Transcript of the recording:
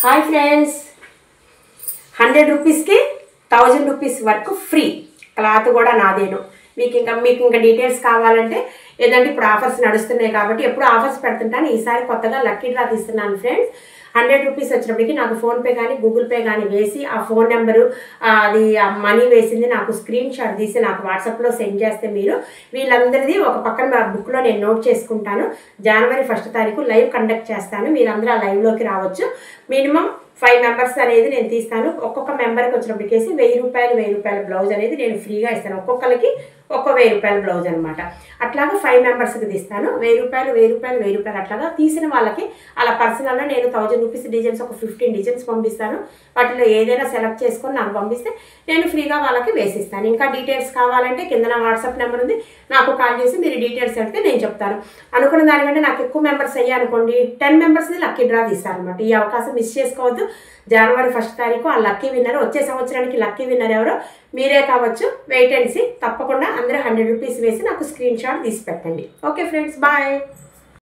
Hi friends, 100 రూపీస్కి 1000 rupees వరకు free. Cloth కూడా నాదేను. మీకు ఇంకా డీటెయిల్స్ కావాలంటే ఏదంటే ఇప్పుడు ఆఫర్స్ నడుస్తున్నాయి కాబట్టి ఎప్పుడు ఆఫర్స్ పెడుతుంటాను. ఈసారి కొత్తగా లక్కీ డ్రా తీస్తున్నాను ఫ్రెండ్స్. 100 రూపీస్ వచ్చినప్పటికీ నాకు ఫోన్పే కానీ గూగుల్ పే కానీ వేసి ఆ ఫోన్ నెంబరు అది మనీ వేసింది నాకు స్క్రీన్ షాట్ తీసి నాకు వాట్సాప్లో సెండ్ చేస్తే మీరు వీళ్ళందరిది ఒక పక్కన బుక్లో నేను నోట్ చేసుకుంటాను. జనవరి 1వ తారీఖు లైవ్ కండక్ట్ చేస్తాను. మీరందరూ ఆ లైవ్లోకి రావచ్చు. మినిమం 5 మెంబర్స్ అనేది నేను తీస్తాను. ఒక్కొక్క మెంబర్కి వచ్చినప్పటికేసి 1000 రూపాయలు బ్లౌజ్ అనేది నేను ఫ్రీగా ఇస్తాను. ఒక్కొక్కరికి ఒక్క 1000 రూపాయల బ్లౌజ్ అనమాట. అట్లాగా 5 మెంబర్స్కి తీస్తాను. 1000 రూపాయలు అట్లాగా తీసిన వాళ్ళకి అలా పర్సనల్గా నేను 1000 రూపీస్ డిజైన్స్ ఒక 15 డిజైన్స్ పంపిస్తాను. వాటిలో ఏదైనా సెలెక్ట్ చేసుకొని నాకు పంపిస్తే నేను ఫ్రీగా వాళ్ళకి వేసిస్తాను. ఇంకా డీటెయిల్స్ కావాలంటే కింద నా వాట్సాప్ నెంబర్ ఉంది, నాకు కాల్ చేసి మీరు డీటెయిల్స్ అడిగితే నేను చెప్తాను. అనుకున్న దానికంటే నాకు ఎక్కువ మెంబర్స్ అయ్యానుకోండి 10 మెంబర్స్ని లక్కీ డ్రా తీస్తాను అనమాట. ఈ అవకాశం మిస్ చేసుకోవద్దు. జనవరి 1వ తారీఖు ఆ లక్కీ విన్నర్, వచ్చే సంవత్సరానికి లక్కీ విన్నర్ ఎవరో మీరే కావచ్చు. Wait and see. తప్పకుండా అందరూ 100 రూపీస్ వేసి నాకు స్క్రీన్ షాట్ తీసి పెట్టండి. Okay friends, bye.